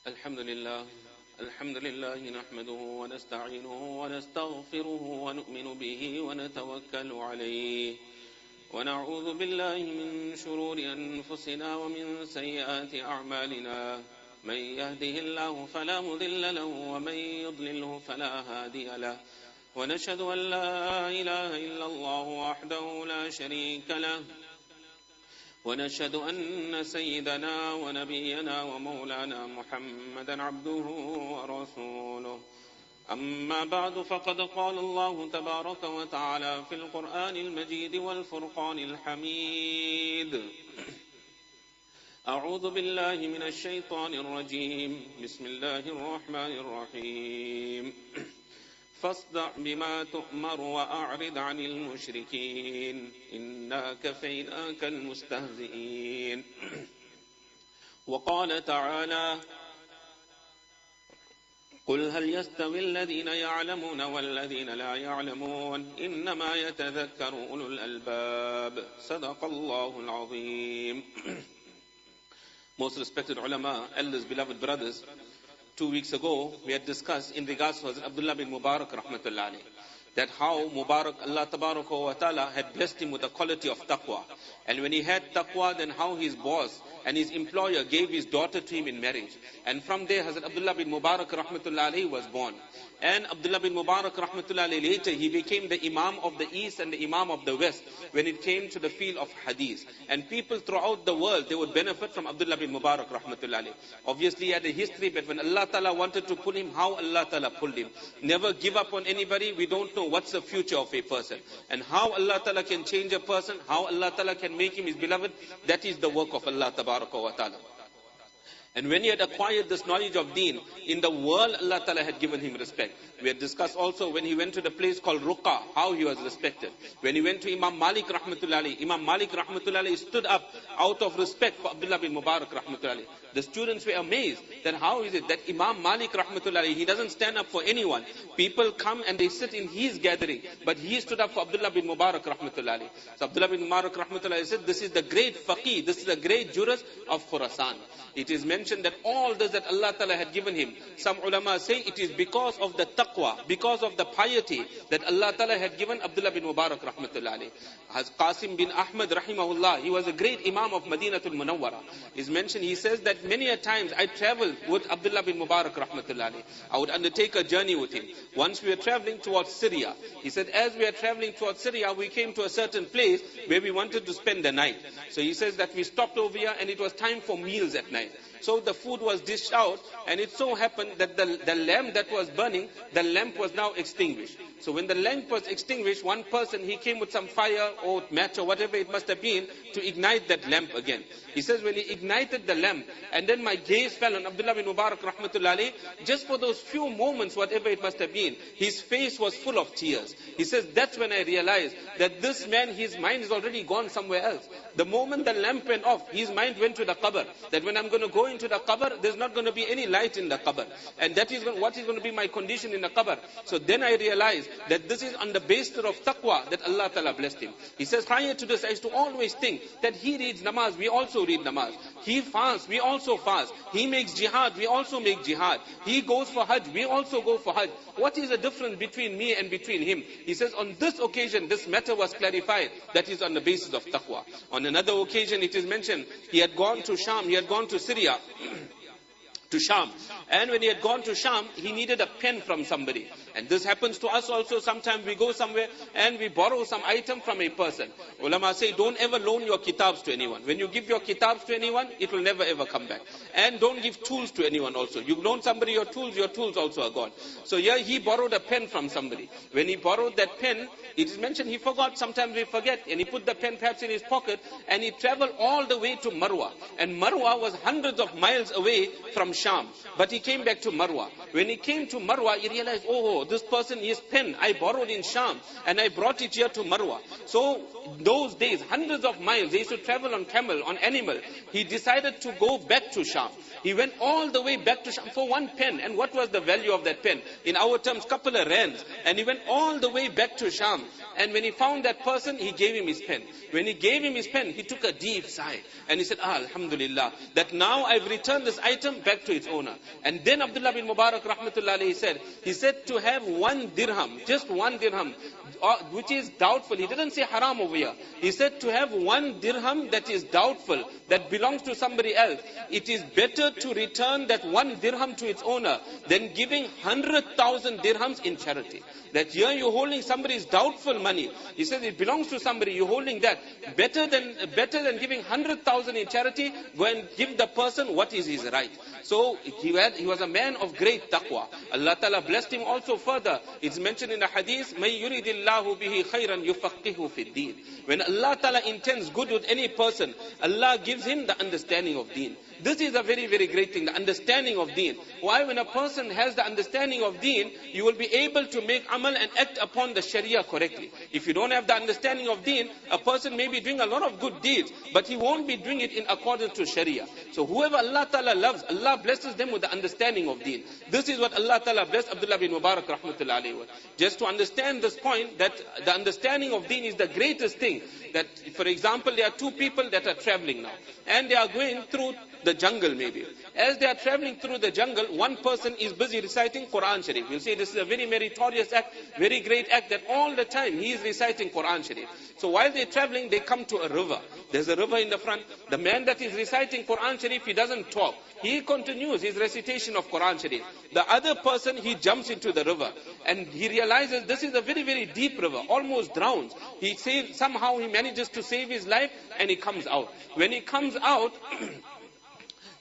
الحمد لله الحمد لله نحمده ونستعينه ونستغفره ونؤمن به ونتوكل عليه ونعوذ بالله من شرور أنفسنا ومن سيئات أعمالنا من يهده الله فلا مضل له ومن يضلله فلا هادي له ونشهد أن لا إله إلا الله وحده لا شريك له ونشهد أن سيدنا ونبينا ومولانا محمدا عبده ورسوله أما بعد فقد قال الله تبارك وتعالى في القرآن المجيد والفرقان الحميد أعوذ بالله من الشيطان الرجيم بسم الله الرحمن الرحيم فاصدع بما تؤمر وأعرض عن المشركين إنا كفيناك المستهزئين وقال تعالى قل هل يستوي الذين يعلمون والذين لا يعلمون إنما يتذكر أولو الألباب صدق الله العظيم. Most respected ulama, elders, beloved brothers, 2 weeks ago we had discussed in regards to Hazrat Abdullah bin Mubarak rahmatullahi alayhi, that how Mubarak, Allah tabaraka wa ta'ala had blessed him with the quality of taqwa. And when he had taqwa, then how his boss and his employer gave his daughter to him in marriage. And from there Hazrat Abdullah bin Mubarak rahmatullahi alayhi was born. And Abdullah bin Mubarak rahmatullahi alayhi, later he became the Imam of the East and the Imam of the West when it came to the field of Hadith. And people throughout the world, they would benefit from Abdullah bin Mubarak rahmatullahi alayhi. Obviously he had a history, but when Allah Ta'ala wanted to pull him, how Allah Ta'ala pulled him. Never give up on anybody. We don't know what's the future of a person. And how Allah Ta'ala can change a person, how Allah Ta'ala can make him his beloved, that is the work of Allah Tabaraka wa Ta'ala. And when he had acquired this knowledge of deen, in the world Allah Ta'ala had given him respect. We had discussed also when he went to the place called Ruqa, how he was respected. When he went to Imam Malik rahmatullahi, Imam Malik rahmatullahi stood up out of respect for Abdullah bin Mubarak rahmatullahi. The students were amazed that how is it that Imam Malik rahmatullahi, he doesn't stand up for anyone. People come and they sit in his gathering, but he stood up for Abdullah bin Mubarak rahmatullahi. So Abdullah bin Mubarak rahmatullahi said, this is the great faqih, this is the great jurist of Khurasan. It is mentioned that all this that Allah Ta'ala had given him, some ulama say it is because of the taqwa, because of the piety that Allah Ta'ala had given Abdullah bin Mubarak rahmatullahi. As Qasim bin Ahmad rahimahullah, he was a great Imam of Madinatul Munawwara. Is mentioned, he says that many a times I traveled with Abdullah bin Mubarak rahmatullahi. I would undertake a journey with him. Once we were traveling towards Syria, he said as we were traveling towards Syria, we came to a certain place where we wanted to spend the night. So he says that we stopped over here and it was time for meals at night. So the food was dished out, and it so happened that the lamp that was burning, the lamp was now extinguished. So when the lamp was extinguished, one person, he came with some fire or match or whatever it must have been to ignite that lamp again. He says when he ignited the lamp, and then my gaze fell on Abdullah bin Mubarak rahmatullahi, just for those few moments, whatever it must have been, his face was full of tears. He says that's when I realized that this man, his mind is already gone somewhere else. The moment the lamp went off, his mind went to the qabr. That when I'm going to go into the qabr, there's not going to be any light in the qabr. And that is what is going to be my condition in the qabr. So then I realized that this is on the basis of taqwa that Allah Ta'ala blessed him. He says, prior to this, I used to always think that he reads namaz, we also read namaz. He fasts, we also fast. He makes jihad, we also make jihad. He goes for hajj, we also go for hajj. What is the difference between me and between him? He says, on this occasion, this matter was clarified. That is on the basis of taqwa. On another occasion, it is mentioned, he had gone to Sham, he had gone to Syria, to Sham. And when he had gone to Sham, he needed a pen from somebody. And this happens to us also. Sometimes we go somewhere and we borrow some item from a person. Ulama say, don't ever loan your kitabs to anyone. When you give your kitabs to anyone, it will never ever come back. And don't give tools to anyone also. You loan somebody your tools also are gone. So here he borrowed a pen from somebody. When he borrowed that pen, it is mentioned he forgot. Sometimes we forget. And he put the pen perhaps in his pocket and he traveled all the way to Marwa. And Marwa was hundreds of miles away from Sham. But he came back to Marwa. When he came to Marwa, he realized, oh, this person, his pen, I borrowed in Sham and I brought it here to Marwa. So those days, hundreds of miles, they used to travel on camel, on animal. He decided to go back to Sham. He went all the way back to Sham for one pen. And what was the value of that pen? In our terms, couple of rands. And he went all the way back to Sham. And when he found that person, he gave him his pen. When he gave him his pen, he took a deep sigh. And he said, Alhamdulillah, that now I've returned this item back to to its owner. And then Abdullah bin Mubarak rahmatullah alayhi he said to have 1 dirham, just 1 dirham, which is doubtful. He didn't say haram over here. He said to have 1 dirham that is doubtful, that belongs to somebody else. It is better to return that 1 dirham to its owner than giving 100,000 dirhams in charity. That here you're holding somebody's doubtful money. He says it belongs to somebody, you're holding that. Better than giving 100,000 in charity, go and give the person what is his right. So he was a man of great taqwa. Allah Ta'ala blessed him also further. It's mentioned in the hadith, مَن يُرِدِ اللَّهُ بِهِ خَيْرًا يُفَقِّهُ فِي الدِّينِ. When Allah Ta'ala intends good with any person, Allah gives him the understanding of deen. This is a very, very great thing, the understanding of deen. Why? When a person has the understanding of deen, you will be able to make amal and act upon the sharia correctly. If you don't have the understanding of deen, a person may be doing a lot of good deeds, but he won't be doing it in accordance to sharia. So whoever Allah Ta'ala loves, Allah blesses them with the understanding of deen. This is what Allah Ta'ala blessed Abdullah bin Mubarak rahmatullahi alayhi. Just to understand this point, that the understanding of deen is the greatest thing. That, for example, there are 2 people that are traveling now, and they are going through the jungle maybe. As they are traveling through the jungle, one person is busy reciting Quran Sharif. You'll see this is a very meritorious act, very great act, that all the time he is reciting Quran Sharif. So while they're traveling, they come to a river. There's a river in the front. The man that is reciting Quran Sharif, he doesn't talk. He continues his recitation of Quran Sharif. The other person, he jumps into the river, and he realizes this is a very, very deep river, almost drowns. Somehow he manages to save his life, and he comes out. When he comes out,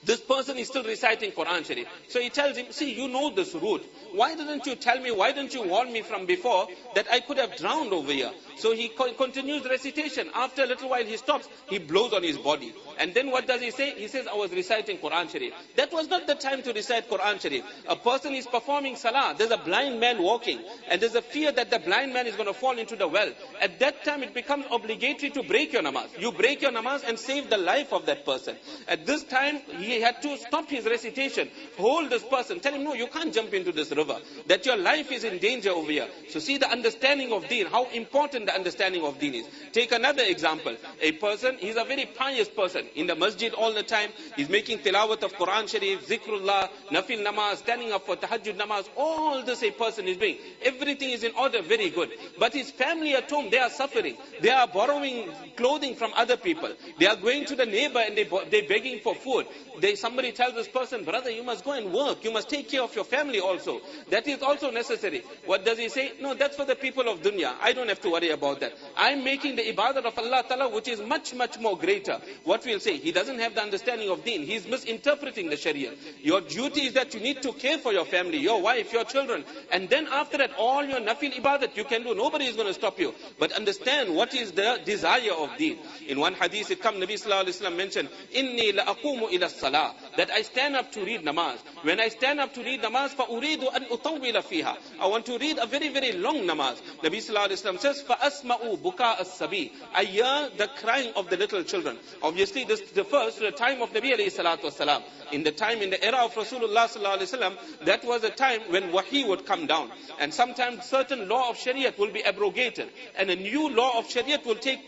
this person is still reciting Quran Sharif. So he tells him, see, you know this route. Why didn't you tell me, why didn't you warn me from before that I could have drowned over here? So he continues recitation. After a little while he stops, he blows on his body. And then what does he say? He says, I was reciting Quran Sharif. That was not the time to recite Quran Sharif. A person is performing salah. There's a blind man walking, and there's a fear that the blind man is going to fall into the well. At that time it becomes obligatory to break your namaz. You break your namaz and save the life of that person. At this time he had to stop his recitation, hold this person, tell him, no, you can't jump into this river, that your life is in danger over here. So see the understanding of deen, how important the understanding of deen is. Take another example. A person, he's a very pious person, in the masjid all the time, he's making tilawat of Quran Sharif, zikrullah, nafil namaz, standing up for tahajjud namaz, all this a person is doing. Everything is in order, very good. But his family at home, they are suffering. They are borrowing clothing from other people. They are going to the neighbor and they're begging for food. Somebody tells this person, brother, you must go and work. You must take care of your family also. That is also necessary. What does he say? No, that's for the people of dunya. I don't have to worry about that. I'm making the ibadah of Allah Ta'ala, which is much, much more greater. What we'll say, he doesn't have the understanding of deen. He's misinterpreting the sharia. Your duty is that you need to care for your family, your wife, your children. And then after that, all your nafil ibadat you can do. Nobody is going to stop you. But understand what is the desire of deen. In one hadith it comes, Nabi Sallallahu Alaihi Wasallam mentioned, Inni la aqumu ila salah. That I stand up to read namaz. When I stand up to read namaz, فَأُرِيدُ أَنْ أُطَوِّلَ فِيهَا. I want to read a very, very long namaz. Nabi Sallallahu Alaihi Wasallam says, فَأَسْمَعُ بُكَاءَ السَّبِي. I hear the crying of the little children. Obviously, this refers to the time of Nabi alayhi salatu wasalam. In the era of Rasulullah Sallallahu Alaihi Wasallam, that was a time when wahi would come down. And sometimes certain law of Shariat will be abrogated. And a new law of Shariat will take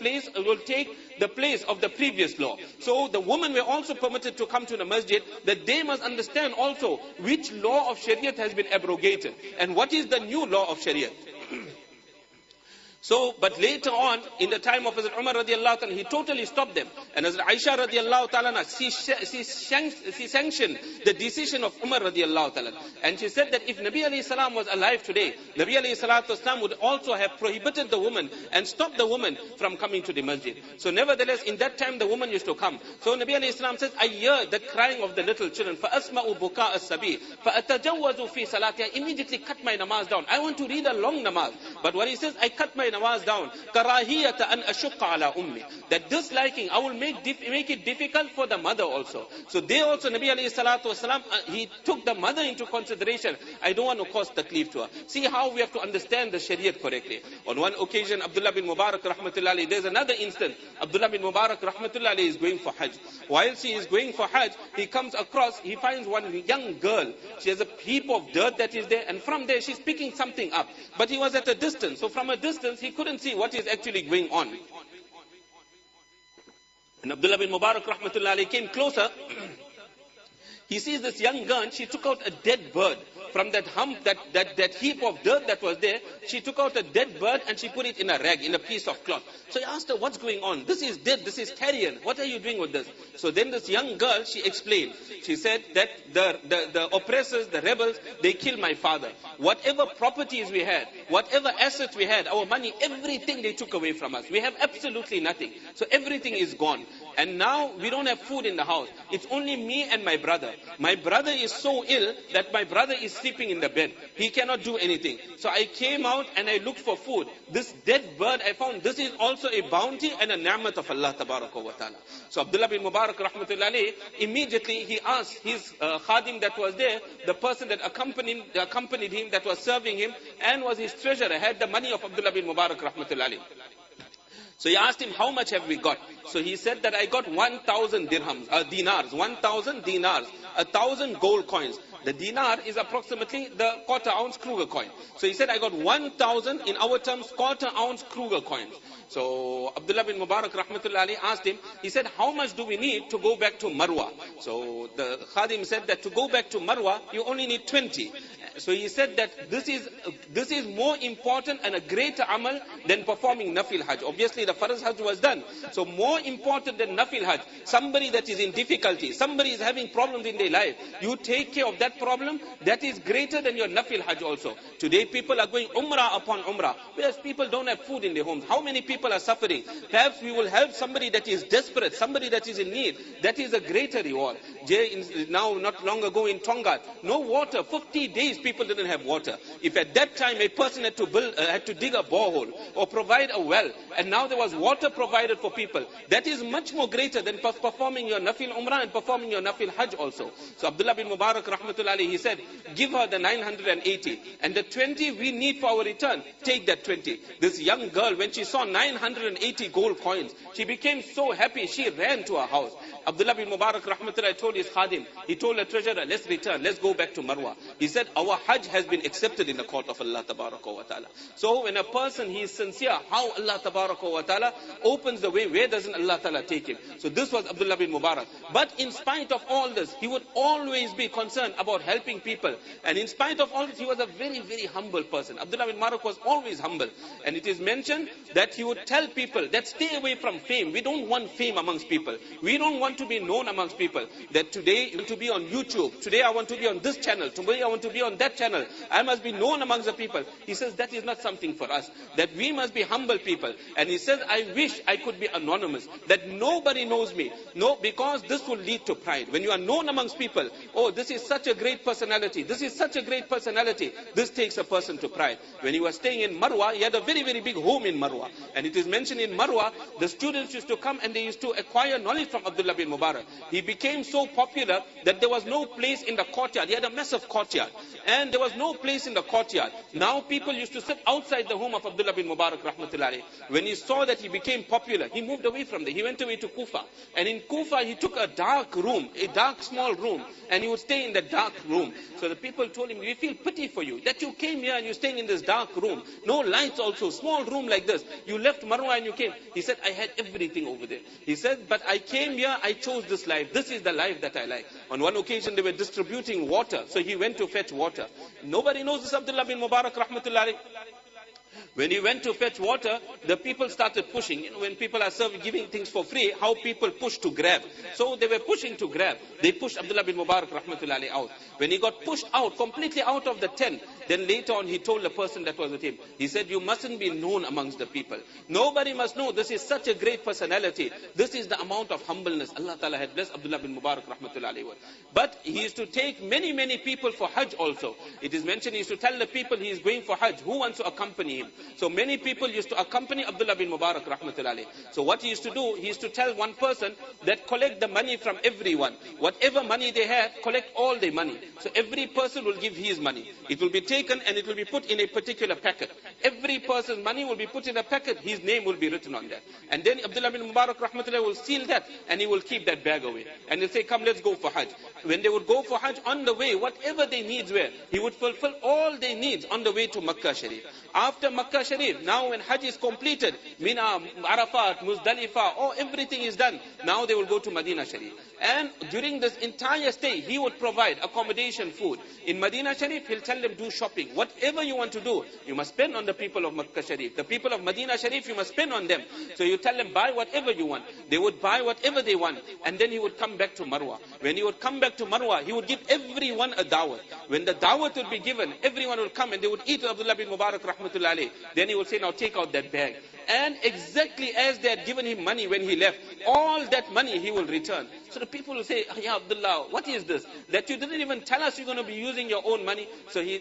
the place of the previous law. So the women were also permitted to come to the masjid, that they must understand also which law of Shariat has been abrogated and what is the new law of Shariat. So, but later on, in the time of Hazrat Umar radiallahu ta'ala, he totally stopped them. And Hazrat Aisha radiallahu ta'ala, she sanctioned the decision of Umar radiallahu ta'ala. And she said that if Nabi alayhi salam was alive today, Nabi alayhi salatu wasalam would also have prohibited the woman and stopped the woman from coming to the masjid. So nevertheless, in that time the woman used to come. So Nabi alayhi salam says, I hear the crying of the little children. فَأَسْمَعُ بُكَاءَ السَّبِي فَأَتَجَوَّزُ فِي صَلَاتِهَا. I immediately cut my namaz down. I want to read a long namaz. But what he says, I cut my namaz down. Karahiyata an ashqa ala ummi. That disliking, I will make it difficult for the mother also. So they also, Nabi alayhi salatu wasalam, he took the mother into consideration. I don't want to cause taklif to her. See how we have to understand the Shariat correctly. On one occasion, Abdullah bin Mubarak rahmatullahi alayhi, there's another instance. Abdullah bin Mubarak rahmatullahi alayhi is going for Hajj. Whilst he is going for Hajj, he comes across, he finds one young girl. She has a heap of dirt that is there, and from there she's picking something up. But he was at a distance, so from a distance he couldn't see what is actually going on. And Abdullah bin Mubarak rahmatullahi alayhi came closer. He sees this young girl, she took out a dead bird from that hump, that heap of dirt that was there. She took out a dead bird and she put it in a rag, in a piece of cloth. So he asked her, what's going on? This is dead, this is carrion. What are you doing with this? So then this young girl, she explained. She said that the oppressors, the rebels, they killed my father. Whatever properties we had, whatever assets we had, our money, everything they took away from us. We have absolutely nothing. So everything is gone. And now we don't have food in the house. It's only me and my brother. My brother is so ill that my brother is sleeping in the bed. He cannot do anything. So I came out and I looked for food. This dead bird I found, this is also a bounty and a ni'mat of Allah tabaraka wa ta'ala. So Abdullah bin Mubarak rahmatullahi alayhi, immediately he asked his khadim that was there, the person that accompanied him, that was serving him, and was his treasurer, had the money of Abdullah bin Mubarak rahmatullahi alayhi. So he asked him, how much have we got? So he said that I got 1,000 dinars, 1,000 dinars, 1,000 gold coins. The dinar is approximately the quarter ounce Kruger coin. So he said, I got 1,000, in our terms, quarter ounce Kruger coins. So Abdullah bin Mubarak rahmatullahi asked him, he said, how much do we need to go back to Marwa? So the Khadim said that to go back to Marwa, you only need 20. So he said that this is more important and a greater amal than performing Nafil Hajj. Obviously the Farz Hajj was done. So more important than Nafil Hajj, somebody that is in difficulty, somebody is having problems in their life, you take care of that problem, that is greater than your Nafil Hajj also. Today people are going Umrah upon Umrah, whereas people don't have food in their homes. How many people are suffering? Perhaps we will help somebody that is desperate, somebody that is in need. That is a greater reward. Now, not long ago in Tonga, no water, 50 days people didn't have water. If at that time a person had to dig a borehole or provide a well, and now there was water provided for people, that is much more greater than performing your Nafil Umrah and performing your Nafil Hajj also. So Abdullah bin Mubarak rahmatullahi, he said, give her the 980 and the 20 we need for our return, take that 20. This young girl, when she saw 980 gold coins, she became so happy, she ran to her house. Abdullah bin Mubarak rahmatullahi told his khadim, he told the treasurer, let's return, let's go back to Marwa. He said, our Hajj has been accepted in the court of Allah tabaraka wa ta'ala. So when a person, he is sincere, how Allah tabaraka wa ta'ala opens the way, where doesn't Allah ta'ala take him? So this was Abdullah bin Mubarak. But in spite of all this, he would always be concerned about helping people. And in spite of all this, he was a very, very humble person. Abdullah bin Mubarak was always humble. And it is mentioned that he would tell people that stay away from fame. We don't want fame amongst people. We don't want to be known amongst people. That today I want to be on YouTube. Today I want to be on this channel. Today I want to be on that channel. I must be known amongst the people. He says that is not something for us. That we must be humble people. And he says, I wish I could be anonymous. That nobody knows me. No, because this will lead to pride. When you are known amongst people, oh, this is such a great personality. This is such a great personality. This takes a person to pride. When he was staying in Marwa, he had a very, very big home in Marwa. And it is mentioned in Marwa, the students used to come and they used to acquire knowledge from Abdullah bin Mubarak. He became so popular that there was no place in the courtyard. He had a massive courtyard. And there was no place in the courtyard. Now people used to sit outside the home of Abdullah bin Mubarak rahmatullahi. When he saw that he became popular, he moved away from there. He went away to Kufa. And in Kufa, he took a dark room, a dark small room, and he would stay in the dark room. So the people told him, we feel pity for you, that you came here and you're staying in this dark room. No lights also, small room like this. You left Marwa and you came. He said, I had everything over there. He said, but I came here, I chose this life. This is the life that I like. On one occasion, they were distributing water. So he went to fetch water. Nobody knows this Abdullah bin Mubarak rahmatullahi. When he went to fetch water, the people started pushing. You know, when people are giving things for free, how people push to grab. So they were pushing to grab. They pushed Abdullah bin Mubarak rahmatullahi out. When he got pushed out, completely out of the tent, then later on he told the person that was with him, he said, you mustn't be known amongst the people. Nobody must know. This is such a great personality. This is the amount of humbleness Allah Ta'ala had blessed Abdullah bin Mubarak rahmatullahi with. But he used to take many, many people for Hajj also. It is mentioned he used to tell the people he is going for Hajj, who wants to accompany him. So many people used to accompany Abdullah bin Mubarak rahmatullahi. So what he used to do, he used to tell one person that collect the money from everyone. Whatever money they have, collect all their money. So every person will give his money. It will be taken and it will be put in a particular packet. Every person's money will be put in a packet, his name will be written on that. And then Abdullah bin Mubarak rahmatullahi will seal that and he will keep that bag away. And he'll say, come, let's go for Hajj. When they would go for Hajj, on the way, whatever their needs were, he would fulfill all their needs on the way to Makkah Sharif. After Makkah Sharif, now when Hajj is completed, Mina, Arafat, Muzdalifah, everything is done. Now they will go to Medina Sharif. And during this entire stay, he would provide accommodation, food. In Medina Sharif, he'll tell them, do shopping. Whatever you want to do, you must spend on the people of Makkah Sharif. The people of Medina Sharif, you must spend on them. So you tell them, buy whatever you want. They would buy whatever they want. And then he would come back to Marwa. When he would come back to Marwa, he would give everyone a dawah. When the dawah would be given, everyone would come and they would eat Abdullah bin Mubarak rahmatullahi alayh. Then he would say, now take out that bag. And exactly as they had given him money when he left, all that money he will return. So the people will say, Ya Abdullah, what is this? That you didn't even tell us you're going to be using your own money. So he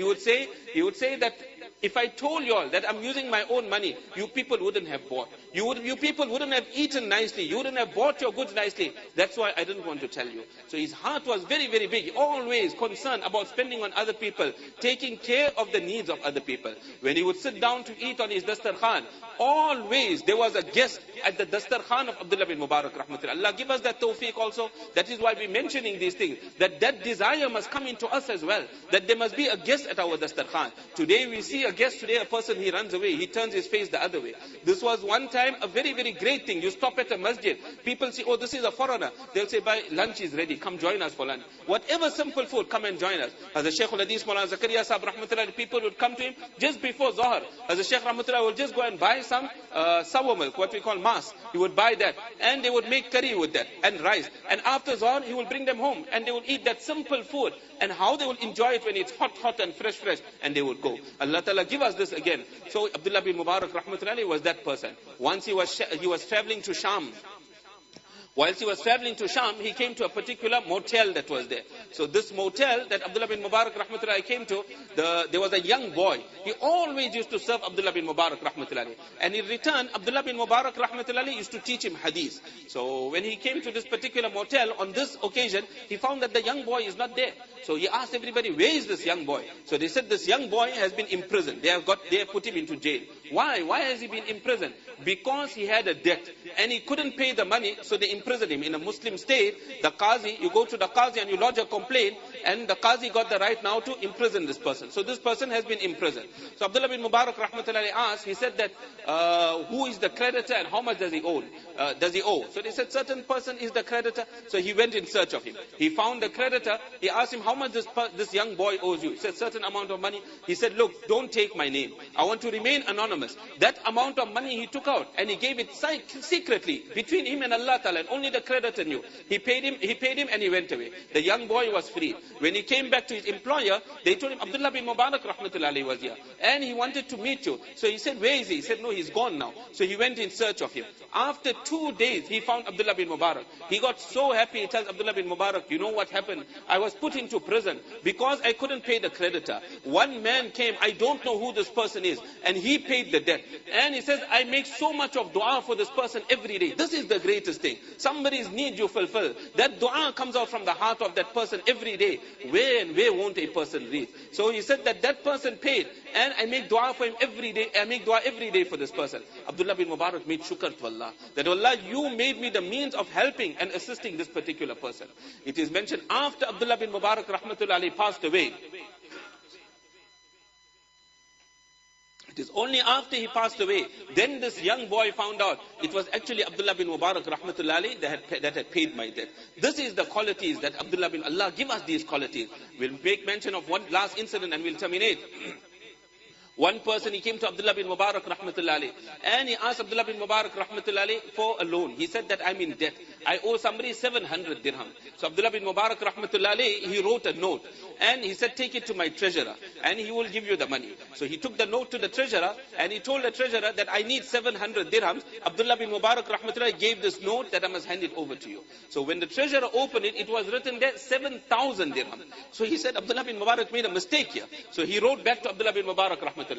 would say that if I told you all that I'm using my own money, you people wouldn't have bought. You people wouldn't have eaten nicely. You wouldn't have bought your goods nicely. That's why I didn't want to tell you. So his heart was very, very big. Always concerned about spending on other people, taking care of the needs of other people. When he would sit down to eat on his dastarkhan, always there was a guest at the dastarkhan of Abdullah bin Mubarak rahmatullah. Allah give us that tawfiq also. That is why we're mentioning these things. That desire must come into us as well. That there must be a guest at our dastarkhan. Today we see a guest, today a person, he runs away. He turns his face the other way. This was one time a very, very great thing. You stop at a masjid. People say, oh, this is a foreigner. They'll say, lunch is ready. Come join us for lunch. Whatever simple food, come and join us. As the Shaykh al-Hadith Maulana Zakaria Saheb rahmatullah, people would come to him just before Zohar. As the Shaykh rahmatullah would just go and buy some sour milk, what we call mas. He would buy that. And they would make curry with that and rice. And after Zohar, he will bring them home. And they will eat that simple food. And how they will enjoy it when it's hot and fresh. And they would go. Allah Ta'ala give us this again. So Abdullah bin Mubarak rahmatullahi was that person. Once he was traveling to Sham. Whilst he was traveling to Sham, he came to a particular motel that was there. So this motel that Abdullah bin Mubarak rahmatullahi came to, there was a young boy. He always used to serve Abdullah bin Mubarak rahmatullahi. And in return, Abdullah bin Mubarak rahmatullahi used to teach him hadith. So when he came to this particular motel, on this occasion, he found that the young boy is not there. So he asked everybody, where is this young boy? So they said, this young boy has been imprisoned. They have put him into jail. Why? Why has he been imprisoned? Because he had a debt and he couldn't pay the money, so they imprisoned him. In a Muslim state, the Qazi, you go to the Qazi and you lodge a complaint, and the Qazi got the right now to imprison this person. So this person has been imprisoned. So Abdullah bin Mubarak rahmatullahi asked, he said that, who is the creditor and how much does he owe? So they said, certain person is the creditor. So he went in search of him. He found the creditor. He asked him, how much this young boy owes you? He said, certain amount of money. He said, look, don't take my name. I want to remain anonymous. That amount of money he took out and he gave it secretly between him and Allah Ta'ala, and only the creditor knew. He paid him and he went away. The young boy was free. When he came back to his employer, they told him, Abdullah bin Mubarak rahmatullahi was here and he wanted to meet you. So he said, where is he? He said, no, he's gone now. So he went in search of him. After 2 days, he found Abdullah bin Mubarak. He got so happy. He tells Abdullah bin Mubarak, you know what happened? I was put into prison because I couldn't pay the creditor. One man came, I don't know who this person is, and he paid the debt. And he says, I make so much of dua for this person every day. This is the greatest thing. Somebody's need you fulfill. That dua comes out from the heart of that person every day. Where and where won't a person reach? So he said that person paid, and I make dua for him every day. I make dua every day for this person. Abdullah bin Mubarak made shukr to Allah. That Allah, you made me the means of helping and assisting this particular person. It is mentioned after Abdullah bin Mubarak rahmatullahi passed away. It is only after he passed away, then this young boy found out it was actually Abdullah bin Mubarak rahmatullahi that had paid my debt. This is the qualities that Abdullah bin Allah give us these qualities. We'll make mention of one last incident and we'll terminate. One person, he came to Abdullah bin Mubarak rahmatullahi and he asked Abdullah bin Mubarak rahmatullahi for a loan. He said that I'm in debt. I owe somebody 700 dirham. So Abdullah bin Mubarak rahmatullahi, he wrote a note and he said, take it to my treasurer and he will give you the money. So he took the note to the treasurer and he told the treasurer that I need 700 dirhams. Abdullah bin Mubarak rahmatullahi gave this note that I must hand it over to you. So when the treasurer opened it, it was written there 7,000 dirham. So he said, Abdullah bin Mubarak made a mistake here. So he wrote back to Abdullah bin Mubarak rahmatullahi.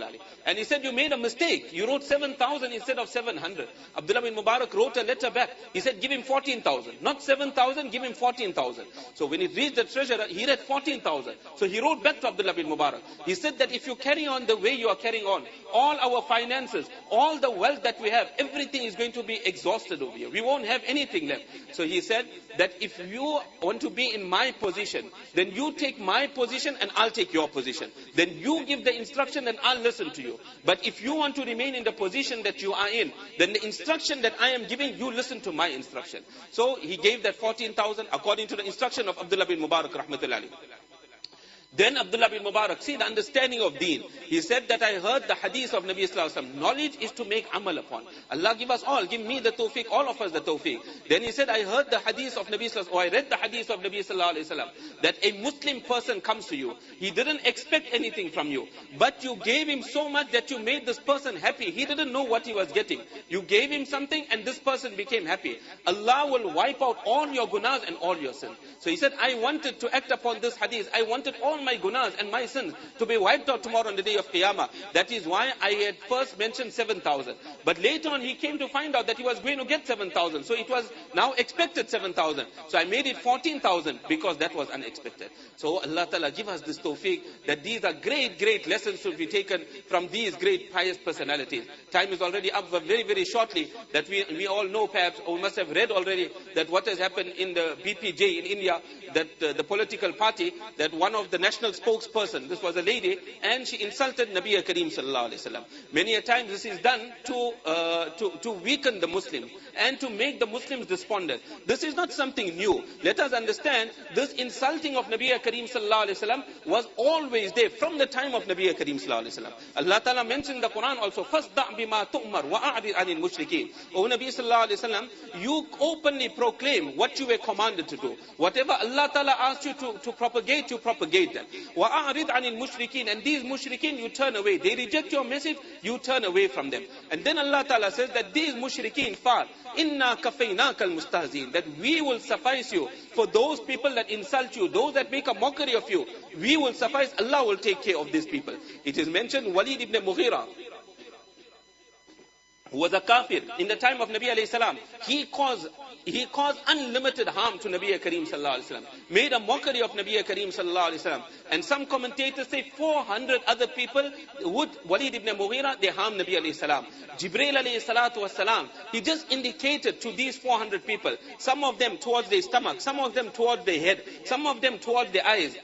And he said, you made a mistake. You wrote 7,000 instead of 700. Abdullah bin Mubarak wrote a letter back. He said, give him 40 14,000. Not 7,000, give him 14,000. So when it reached the treasurer, he read 14,000. So he wrote back to Abdullah bin Mubarak. He said that if you carry on the way you are carrying on, all our finances, all the wealth that we have, everything is going to be exhausted over here. We won't have anything left. So he said that if you want to be in my position, then you take my position and I'll take your position. Then you give the instruction and I'll listen to you. But if you want to remain in the position that you are in, then the instruction that I am giving, you listen to my instruction. So he gave that 14,000 according to the instruction of Abdullah bin Mubarak rahmatullahi. Then Abdullah bin Mubarak, see the understanding of deen. He said that I heard the hadith of Nabi Sallallahu Alaihi Wasallam. Knowledge is to make amal upon. Allah give us all, give me the tawfiq, all of us the tawfiq. Then he said, I heard the hadith of Nabi Sallallahu Alaihi Wasallam, or I read the hadith of Nabi Sallallahu Alaihi Wasallam, that a Muslim person comes to you. He didn't expect anything from you, but you gave him so much that you made this person happy. He didn't know what he was getting. You gave him something and this person became happy. Allah will wipe out all your gunas and all your sins. So he said, I wanted to act upon this hadith. I wanted all my gunas and my sins to be wiped out tomorrow on the day of Qiyamah. That is why I had first mentioned 7,000. But later on he came to find out that he was going to get 7,000. So it was now expected 7,000. So I made it 14,000 because that was unexpected. So Allah Ta'ala give us this tawfiq that these are great lessons to be taken from these great pious personalities. Time is already up, but very shortly that we all know perhaps, or must have read already, that what has happened in the BPJ in India, that the political party, that one of the national spokesperson, this was a lady, and she insulted Nabi Kareem Sallallahu Alaihi Wasallam. Many a times this is done to weaken the Muslims and to make the Muslims despondent. This is not something new. Let us understand, this insulting of Nabi Kareem Sallallahu Alaihi Wasallam was always there from the time of Nabi Kareem Sallallahu Alaihi Wasallam. Allah Ta'ala mentioned in the Quran also, فَاسْدَعْ بِمَا تُؤْمَرْ وَأَعْرِضْ عَنِ الْمُشْرِكِينَ. O Nabi Sallallahu Alaihi Wasallam, you openly proclaim what you were commanded to do. Whatever Allah Ta'ala asked you to propagate, you propagate that. وَأَعْرِضْ عَنِ الْمُشْرِكِينَ. And these mushrikeen, you turn away. They reject your message, you turn away from them. And then Allah Ta'ala says that these mushrikeen far, إِنَّا كَفَيْنَاكَ الْمُسْتَهْزِينَ. That we will suffice you for those people that insult you, those that make a mockery of you. We will suffice, Allah will take care of these people. It is mentioned Walid ibn Mughira, who was a kafir in the time of Nabi alayhi salam. He caused unlimited harm to Nabi Kareem Sallallahu Alaihi Wasallam, made a mockery of Nabi Kareem Sallallahu Alaihi Wasallam. And some commentators say 400 other people would, Walid ibn Mughira, they harmed Nabi alayhi salam. Jibreel alayhi salatu wasalam, he just indicated to these 400 people, some of them towards their stomach, some of them towards their head, some of them towards their eyes.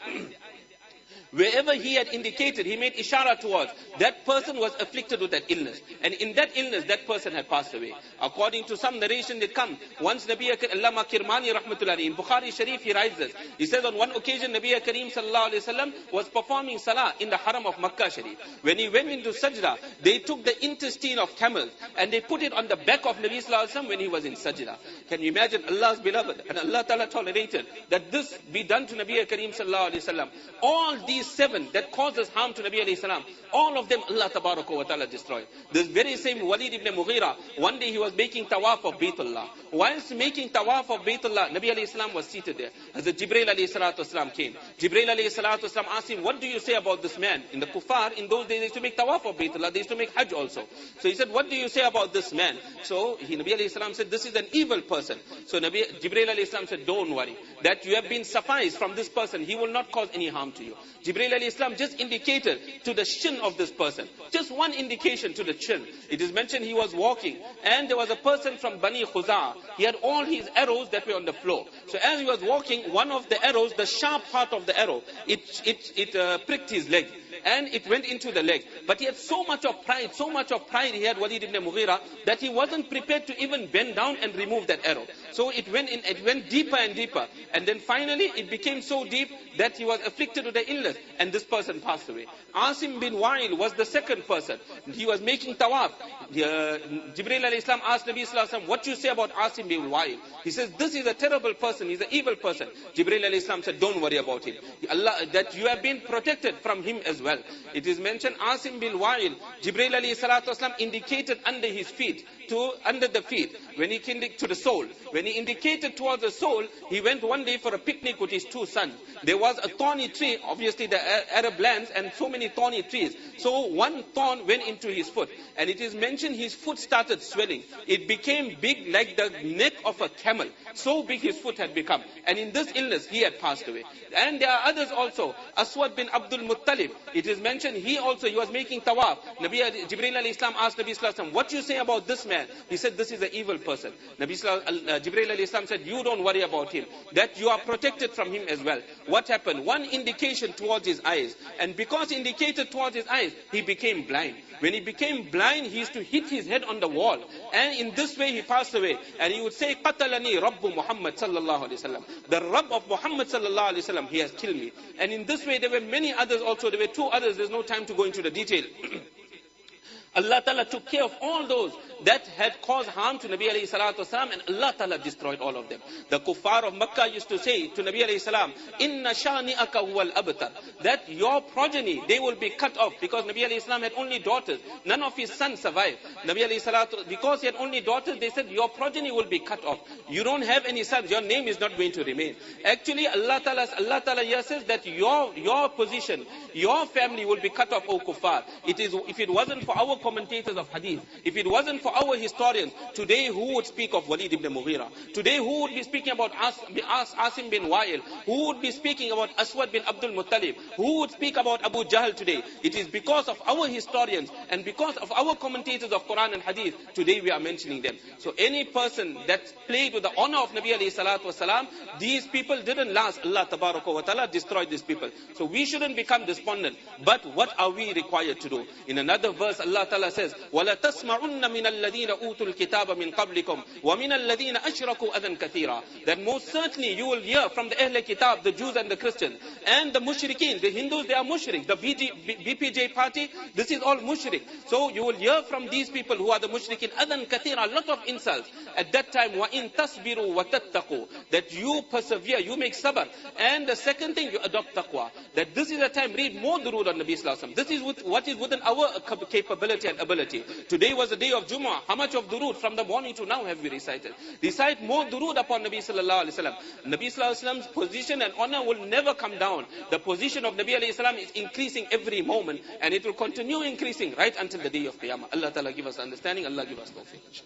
Wherever he had indicated, he made ishara towards, that person was afflicted with that illness. And in that illness, that person had passed away. According to some narration that come, once Nabi Allama Kirmani rahmatullahi, in Bukhari Sharif he writes this. He says on one occasion, Nabi Kareem Sallallahu Alaihi Wasallam was performing salah in the haram of Makkah Sharif. When he went into sajda, they took the intestine of camels and they put it on the back of Nabi Sallallahu Alaihi Wasallam when he was in sajda. Can you imagine Allah's beloved? And Allah Ta'ala tolerated that this be done to Nabi Kareem Sallallahu Alaihi Wasallam. All these 7 that causes harm to Nabi alayhi salam, all of them Allah Tabaraka wa Ta'ala destroyed. This very same Walid ibn Mughira, one day he was making tawaf of Baytullah. Whilst making tawaf of Baytullah, Nabi alayhi salam was seated there. As the Jibreel alayhi salatu wasalam came. Jibreel alayhi salatu wasalam asked him, what do you say about this man? In the kuffar, in those days they used to make tawaf of Baytullah, they used to make hajj also. So he said, what do you say about this man? So Nabi alayhi salam said, this is an evil person. So Jibreel alayhi salam said, don't worry, that you have been sufficed from this person, he will not cause any harm to you. Jibreel alayhi salam just indicated to the chin of this person. Just one indication to the chin. It is mentioned he was walking and there was a person from Bani Khuza'ah. He had all his arrows that were on the floor. So as he was walking, one of the arrows, the sharp part of the arrow, it pricked his leg. And it went into the leg. But he had so much of pride he had, Walid ibn Mughira, that he wasn't prepared to even bend down and remove that arrow. So it went deeper and deeper. And then finally it became so deep that he was afflicted with the illness. And this person passed away. Asim bin Wa'il was the second person. He was making tawaf. Jibreel alayhi salam asked Nabi sallallahu alayhi wa sallam, what do you say about Asim bin Wa'il? He says, this is a terrible person, he's an evil person. Jibreel alayhi salam said, don't worry about him. Allah, that you have been protected from him as well. It is mentioned, Asim bin Wa'il, Jibreel alayhi salatu wasalam indicated under his feet to under the feet, when he indicated to the soul, when he indicated towards the soul, he went one day for a picnic with his two sons. There was a thorny tree, obviously the Arab lands, and so many thorny trees. So one thorn went into his foot, and it is mentioned his foot started swelling. It became big like the neck of a camel. So big his foot had become. And in this illness, he had passed away. And there are others also. Aswad bin Abdul Muttalib, it is mentioned he was making tawaf. Jibreel alayhi salam asked Nabi sallallahu alaihi wasallam, what you say about this man? He said, this is an evil person. Jibreel alayhi salam said, you don't worry about him, that you are protected from him as well. What happened? One indication towards his eyes. And because he indicated towards his eyes, he became blind. When he became blind, he used to hit his head on the wall. And in this way, he passed away. And he would say, Qatalani Rabbu Muhammad sallallahu alayhi wasallam. The Rabb of Muhammad sallallahu alayhi wasallam, he has killed me. And in this way, there were many others also. There were two others. There's no time to go into the detail. Allah Ta'ala took care of all those that had caused harm to Nabi alayhi salatu wasalam, and Allah Ta'ala destroyed all of them. The kuffar of Makkah used to say to Nabi alayhi salam, Inna shani'aka huwal abtar, that your progeny, they will be cut off, because Nabi alayhi salam had only daughters. None of his sons survived. Nabi alayhi salatu, because he had only daughters, they said, your progeny will be cut off. You don't have any sons, your name is not going to remain. Actually, Allah Ta'ala here says that your position, your family will be cut off, O kuffar. If it wasn't for our commentators of hadith, if it wasn't for our historians, today who would speak of Walid ibn Mughira? Today who would be speaking about Asim bin Wa'il? Who would be speaking about Aswad bin Abdul Muttalib? Who would speak about Abu Jahl today? It is because of our historians and because of our commentators of Quran and hadith, today we are mentioning them. So any person that played with the honor of Nabi alayhi salatu wasalam, these people didn't last. Allah tabaraka wa ta'ala destroyed these people. So we shouldn't become despondent. But what are we required to do? In another verse, Allah Ta'ala says, وَلَا تَسْمَعُنَّ مِنَ الَّذِينَ أُوتُوا الْكِتَابَ مِنْ قَبْلِكُمْ وَمِنَ الَّذِينَ أَشْرَكُوا أَذًا كَثِيرًا. That most certainly you will hear from the Ahl Kitab, the Jews and the Christians, and the Mushrikeen, the Hindus, they are Mushrik. The BPJ party, this is all Mushrik. So you will hear from these people who are the Mushrikeen, أَذًا كَثِيرًا, a lot of insults. At that time, وَإِن تَصْبِرُوا وَتَتَّقُوا, that you persevere, you make sabr. And the second thing, you adopt taqwa. That this is a time, read more durood on Nabi sallallahu alaihi wasallam. This is what is within our capability and ability. Today was the day of Jummah. How much of durood from the morning to now have we recited? Recite more durood upon Nabi sallallahu alaihi wasallam. Nabi sallallahu alaihi wasallam's position and honor will never come down. The position of Nabi alayhi salam is increasing every moment, and it will continue increasing right until the day of Qiyamah. Allah Ta'ala give us understanding. Allah give us tawfiq.